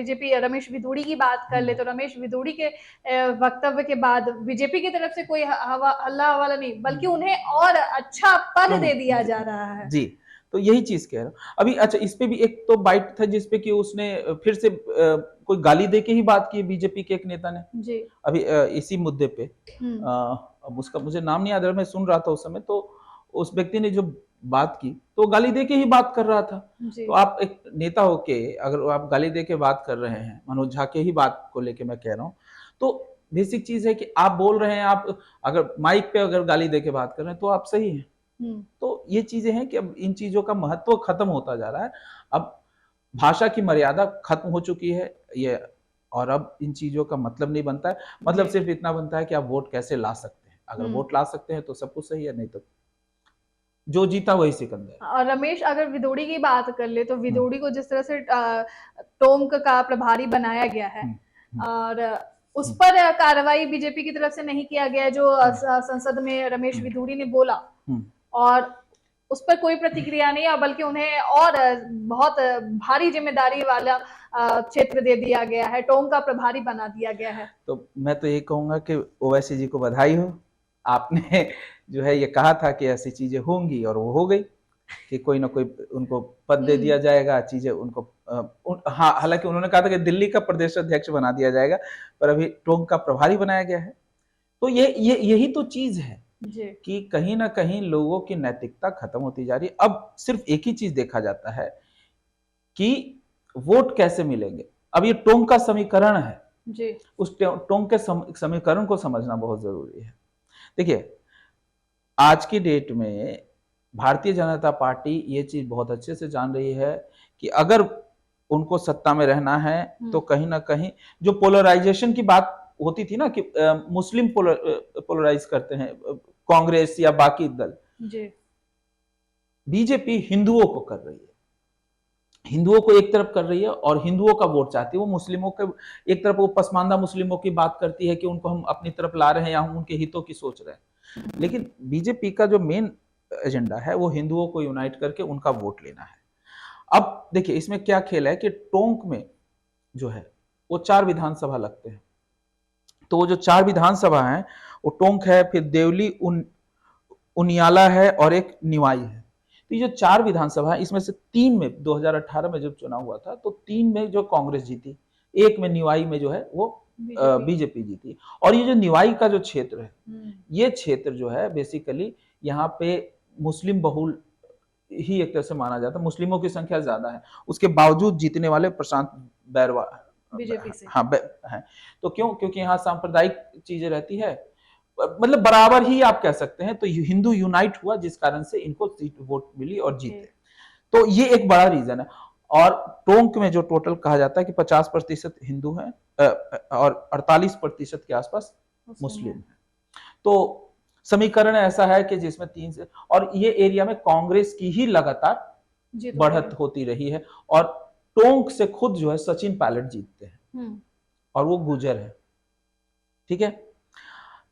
BJP Ramesh विधुड़ी की बात कर ले तो रमेश विधुड़ी के वक्तव्य के बाद बीजेपी की तरफ से कोई हल्ला हवाला नहीं, बल्कि उन्हें और अच्छा पद दे दिया जा रहा है। जी, तो यही चीज कह रहा हूँ अभी। अच्छा, इस पे भी एक तो बाइट था जिसपे कि उसने फिर से कोई गाली दे के ही बात की बीजेपी के एक नेता ने जी। अभी इसी मुद्दे पे। अब उसका मुझे नाम नहीं याद रहा, मैं सुन रहा था उस समय, तो उस व्यक्ति ने जो बात की तो गाली दे के ही बात कर रहा था। तो आप एक नेता होके अगर आप गाली दे के बात कर रहे हैं, मनोज झा के ही बात को लेके मैं कह रहा हूँ, तो बेसिक चीज है कि आप बोल रहे हैं, आप अगर माइक पे अगर गाली दे के बात कर रहे हैं तो आप सही हैं। तो ये चीजें हैं कि अब इन चीजों का महत्व खत्म होता जा रहा है। अब भाषा की मर्यादा खत्म हो चुकी है ये, और अब इन चीजों का मतलब नहीं बनता है। मतलब सिर्फ इतना बनता है कि आप वोट कैसे ला सकते हैं। अगर वोट ला सकते हैं तो सब कुछ सही है, नहीं तो जो जीता वही सिकंदर। और रमेश अगर विधोड़ी की बात कर ले तो विधोड़ी को जिस तरह से टोंक का प्रभारी बनाया गया है और उस पर कार्रवाई बीजेपी की तरफ से नहीं किया गया, जो संसद में रमेश विधुड़ी ने बोला, और उस पर कोई प्रतिक्रिया नहीं है, बल्कि उन्हें और बहुत भारी जिम्मेदारी वाला क्षेत्र दे दिया गया है, टोंक का प्रभारी बना दिया गया है। तो मैं तो ये कहूंगा कि ओवैसी जी को बधाई हो, आपने जो है ये कहा था कि ऐसी चीजें होंगी और वो हो गई कि कोई ना कोई उनको पद दे दिया जाएगा, चीजें उनको हाँ, हालांकि उन्होंने कहा था कि दिल्ली का प्रदेश अध्यक्ष बना दिया जाएगा, पर अभी टोंक का प्रभारी बनाया गया है। तो यही तो चीज है कि कहीं ना कहीं लोगों की नैतिकता खत्म होती जा रही है। अब सिर्फ एक ही चीज देखा जाता है कि वोट कैसे मिलेंगे। अब ये टोंक का समीकरण है जी। उस टोंक के समीकरण को समझना बहुत जरूरी है। देखिए, आज की डेट में भारतीय जनता पार्टी ये चीज बहुत अच्छे से जान रही है कि अगर उनको सत्ता में रहना है तो कहीं ना कहीं जो पोलराइजेशन की बात होती थी ना कि मुस्लिम पोलराइज करते हैं कांग्रेस या बाकी दल, बीजेपी हिंदुओं को कर रही है, हिंदुओं को एक तरफ कर रही है और हिंदुओं का वोट चाहती है। वो मुस्लिमों के एक तरफ, वो पसमानदा मुस्लिमों की बात करती है कि उनको हम अपनी तरफ ला रहे हैं या हम उनके हितों की सोच रहे हैं, लेकिन बीजेपी का जो मेन एजेंडा है वो हिंदुओं को यूनाइट करके उनका वोट लेना है। अब देखिए इसमें क्या खेल है कि टोंक में जो है वो 4 विधानसभा लगते हैं, तो वो जो 4 विधानसभा है वो टोंक है, फिर देवली, उनियाला है और एक निवाई है। तो ये जो 4 विधानसभा है इसमें से 3 में 2018 में जब चुनाव हुआ था तो 3 में जो कांग्रेस जीती, 1 में निवाई में जो है वो बीजेपी जीती। और ये जो निवाई का जो क्षेत्र है, ये क्षेत्र जो है बेसिकली यहाँ पे मुस्लिम बहुल ही एक तरह से माना जाता है, मुस्लिमों की संख्या ज्यादा है, उसके बावजूद जीतने वाले प्रशांत बैरवा बीजेपी से हाँ है। तो क्यों? क्योंकि यहाँ सांप्रदायिक चीजें रहती है, मतलब बराबर ही आप कह सकते हैं। तो हिंदू यूनाइट हुआ जिस कारण से इनको सीट वोट मिली और जीते। तो ये एक बड़ा रीजन है। और टोंक में जो टोटल कहा जाता है कि 50% हिंदू हैं और 48% के आसपास मुस्लिम है। तो समीकरण ऐसा है कि जिसमें 3 से, और ये एरिया में कांग्रेस की ही लगातार बढ़त होती रही है, और टोंक से खुद जो है सचिन पायलट जीतते हैं और वो गुजर है, ठीक है।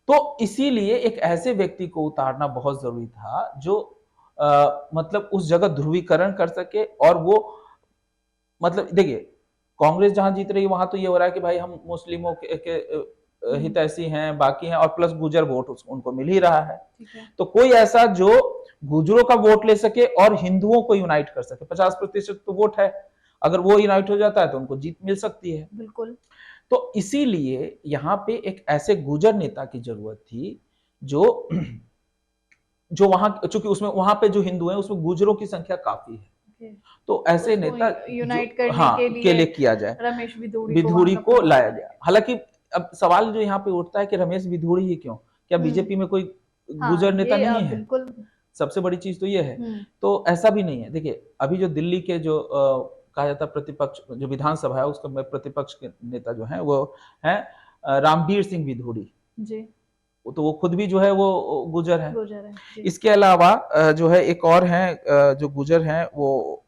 तो इसीलिए एक ऐसे व्यक्ति को उतारना बहुत जरूरी था जो मतलब उस जगह ध्रुवीकरण कर सके। और वो मतलब देखिए, कांग्रेस जहां जीत रही है वहां तो ये हो रहा है कि भाई हम मुस्लिमों के हितैषी हैं, बाकी हैं, और प्लस गुजर वोट उनको मिल ही रहा है। तो कोई ऐसा जो गुजरों का वोट ले सके और हिंदुओं को यूनाइट कर सके, 50% तो वोट है, अगर वो यूनाइट हो जाता है तो उनको जीत मिल सकती है। बिल्कुल। तो इसीलिए यहाँ पे एक ऐसे गुजर नेता की जरूरत थी जो वहां, चूंकि उसमें वहां पे जो हिंदू हैं उसमें गुजरों की संख्या काफी है, तो ऐसे नेता यूनाइट करने के लिए किया जाए, रमेश विधुड़ी को लाया गया। हालांकि अब सवाल जो यहाँ पे उठता है कि रमेश विधुड़ी ही क्यों, क्या बीजेपी में कोई गुजर नेता नहीं है? बिल्कुल, सबसे बड़ी चीज तो ये है। तो ऐसा भी नहीं है। देखिए अभी जो दिल्ली के जो कहा जाता है प्रतिपक्ष, जो विधानसभा है उसका प्रतिपक्ष के नेता जो है वो है रामवीर सिंह विधुड़ी जी। तो वो खुद भी जो है वो गुजर है। इसके अलावा जो है एक और है जो गुजर है, वो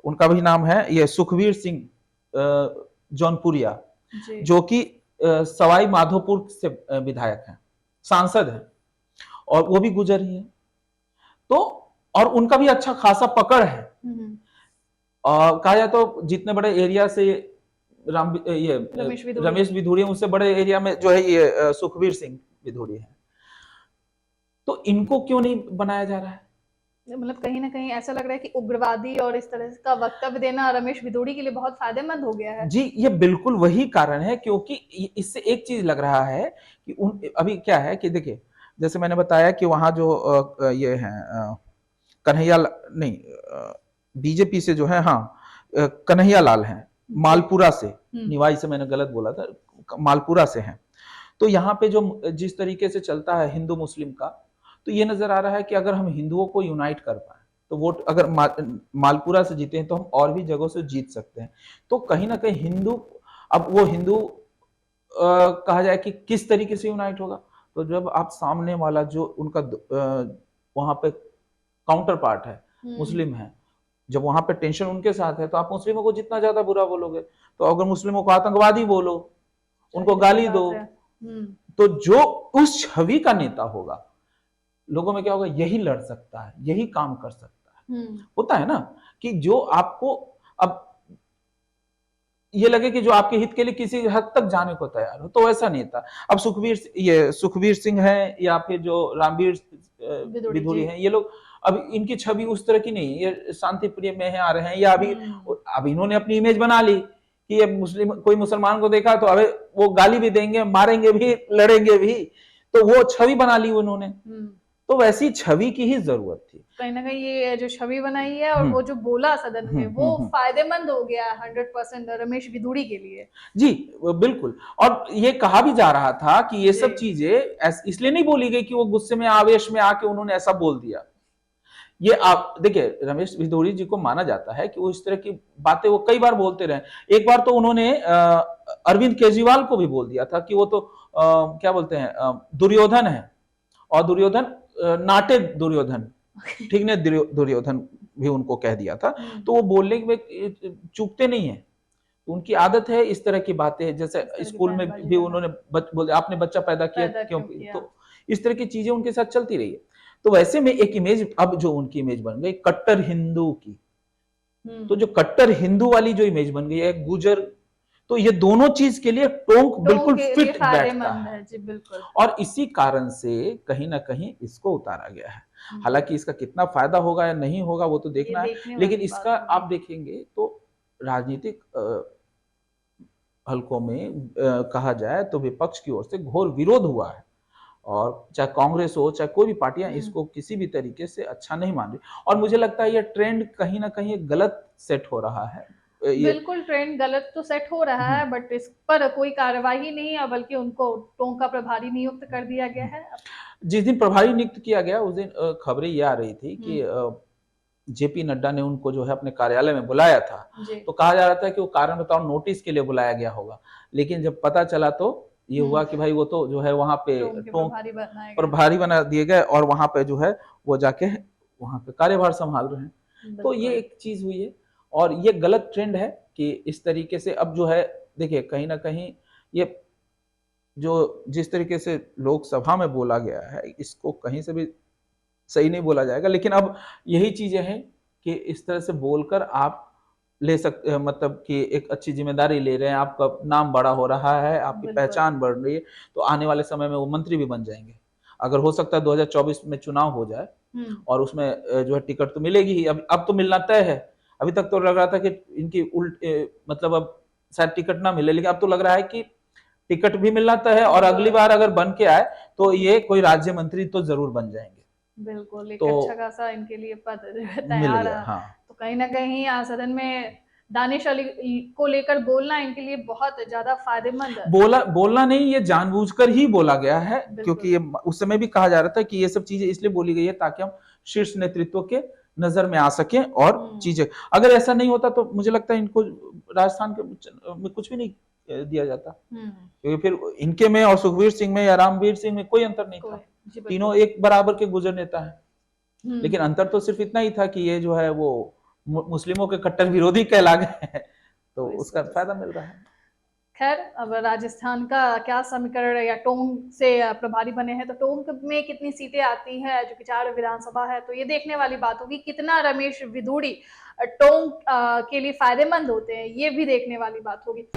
उनका भी नाम है ये सुखवीर सिंह जौनपुरिया, जो कि सवाई माधोपुर से विधायक हैं, सांसद हैं, और वो भी गुजर ही है। तो और उनका भी अच्छा खासा पकड़ है। कहा जाए तो जितने बड़े एरिया से ये रमेश भिधोड़िया, उससे बड़े एरिया में जो है ये सुखबीर सिंह भिधोड़िया है। तो इनको क्यों नहीं बनाया जा रहा है? मतलब कहीं ना कहीं ऐसा लग रहा है कि उग्रवादी और इस तरह का वक्तव्य देना रमेश भिदोड़ी के लिए बहुत फायदेमंद हो गया है। जी, ये बिल्कुल वही कारण है, क्योंकि इससे एक चीज लग रहा है कि अभी क्या है कि देखिए, जैसे मैंने बताया कि वहां जो ये है कन्हैया नहीं, बीजेपी से जो है, हाँ, कन्हैया लाल है, मालपुरा से, निवाई से मैंने गलत बोला था, मालपुरा से है। तो यहाँ पे जो जिस तरीके से चलता है हिंदू मुस्लिम का, तो ये नजर आ रहा है कि अगर हम हिंदुओं को यूनाइट कर पाए तो वोट अगर मालपुरा से जीते हैं तो हम और भी जगहों से जीत सकते हैं। तो कहीं ना कहीं हिंदू, अब वो हिंदू कहा जाए कि किस तरीके से यूनाइट होगा, तो जब आप सामने वाला जो उनका वहां पे काउंटर पार्ट है मुस्लिम है, जब वहां पे टेंशन उनके साथ है, तो आप मुस्लिमों को जितना ज्यादा बुरा बोलोगे, तो अगर मुस्लिमों को आतंकवादी बोलो, उनको गाली दो, तो जो उस छवि का नेता होगा, लोगों में क्या होगा, यही लड़ सकता है, यही काम कर सकता है। होता है ना कि जो आपको अब ये लगे कि जो आपके हित के लिए किसी हद तक जाने को तैयार हो, तो ऐसा नेता। अब सुखबीर सिंह है या फिर जो रामवीर भिधोड़ी है, ये लोग अब इनकी छवि उस तरह की नहीं है, ये शांति प्रिय में है, आ रहे हैं, या अब इन्होंने अपनी इमेज बना ली कि ये मुस्लिम, कोई मुसलमान को देखा तो अबे वो गाली भी देंगे, मारेंगे भी, लड़ेंगे भी, तो वो छवि बना ली उन्होंने। तो वैसी छवि की ही जरूरत थी। कहीं ना कहीं ये जो छवि बनाई है और वो जो बोला सदन में, वो फायदेमंद हो गया 100% रमेश भिदोड़ी के लिए। जी बिल्कुल। और ये कहा भी जा रहा था कि ये सब चीजें इसलिए नहीं बोली गई कि वो गुस्से में, आवेश में आके उन्होंने ऐसा बोल दिया। ये आप देखिए, रमेश भिदोड़ी जी को माना जाता है कि वो इस तरह की बातें वो कई बार बोलते रहे। एक बार तो उन्होंने अरविंद केजरीवाल को भी बोल दिया था कि वो तो क्या बोलते हैं, दुर्योधन है, और दुर्योधन नाटे दुर्योधन, ठीक ने दुर्योधन भी उनको कह दिया था। तो वो बोलने में चूकते नहीं है, उनकी आदत है इस तरह की बातें। जैसे स्कूल में भी उन्होंने बोले आपने बच्चा पैदा किया क्यों, तो इस तरह की चीजें उनके साथ चलती रही है। तो वैसे में एक इमेज, अब जो उनकी इमेज बन गई कट्टर हिंदू की, तो जो कट्टर हिंदू वाली जो इमेज बन गई है गुजर, तो ये दोनों चीज के लिए टोंक बिल्कुल फिट बैठता है जी, बिल्कुल। और इसी कारण से कहीं ना कहीं इसको उतारा गया है। हालांकि इसका कितना फायदा होगा या नहीं होगा वो तो देखना है, लेकिन इसका आप देखेंगे तो राजनीतिक हलकों में कहा जाए तो विपक्ष की ओर से घोर विरोध हुआ है, और चाहे कांग्रेस हो चाहे कोई भी पार्टियां इसको किसी भी तरीके से अच्छा नहीं मान रही। और मुझे लगता है ये ट्रेंड कहीं ना कहीं गलत सेट हो रहा है। बिल्कुल ट्रेंड गलत तो सेट हो रहा है, बट इस पर कोई कार्यवाही नहीं है, बल्कि उनको टोंक का प्रभारी नियुक्त कर दिया गया है। जिस दिन प्रभारी नियुक्त किया गया उस दिन खबरें ये आ रही थी कि जेपी नड्डा ने उनको जो है अपने कार्यालय में बुलाया था, तो कहा जा रहा था कि वो कारण बताओ नोटिस के लिए बुलाया गया होगा। लेकिन जब पता चला तो ये हुआ कि भाई वो तो जो है वहां पे टोंक प्रभारी बना दिए गए, और वहां पे जो है वो जाके वहां पे कार्यभार संभाल रहे हैं। तो ये एक चीज हुई है, और ये गलत ट्रेंड है कि इस तरीके से अब जो है, देखिए कहीं ना कहीं ये जो जिस तरीके से लोकसभा में बोला गया है, इसको कहीं से भी सही नहीं बोला जाएगा। लेकिन अब यही चीजें हैं कि इस तरह से बोलकर आप ले सकते, मतलब कि एक अच्छी जिम्मेदारी ले रहे हैं, आपका नाम बड़ा हो रहा है, आपकी पहचान बढ़ रही है, तो आने वाले समय में वो मंत्री भी बन जाएंगे। अगर हो सकता है 2024 में चुनाव हो जाए और उसमें जो है टिकट तो मिलेगी ही, अब तो मिलना तय है। अभी तक तो लग रहा था कि इनकी मतलब अब शायद टिकट ना मिले, लेकिन अब तो लग रहा है कि टिकट भी मिलना तय है, और अगली बार अगर बन के आए तो ये कोई राज्य मंत्री तो जरूर बन जाएंगे। बिल्कुल, एक अच्छा खासा इनके लिए पद तैयार है। हाँ। तो कहीं ना कहीं सदन में दानिश अली को लेकर बोलना इनके लिए बहुत ज्यादा फायदेमंद है। बोलना नहीं, ये जानबूझकर ही बोला गया है, क्योंकि ये उस समय भी कहा जा रहा था कि ये सब चीजें इसलिए बोली गई है ताकि हम शीर्ष नेतृत्व के नजर में आ सके, और चीजें अगर ऐसा नहीं होता तो मुझे लगता है इनको राजस्थान में कुछ भी नहीं दिया जाता, क्योंकि फिर इनके में और सुखबीर सिंह में या रामवीर सिंह में कोई अंतर नहीं था, तीनों एक बराबर के गुजर नेता है। लेकिन अंतर तो सिर्फ इतना ही था कि ये जो है वो मुस्लिमों के कट्टर विरोधी कहला गए हैं, तो उसका फायदा मिल रहा है। खैर, अब राजस्थान का क्या समीकरण या टोंक से प्रभारी बने हैं, तो टोंक में कितनी सीटें आती हैं, जो कि 4 विधानसभा है, तो ये देखने वाली बात होगी। कितना रमेश विदुड़ी टोंक के लिए फायदेमंद होते हैं, ये भी देखने वाली बात होगी।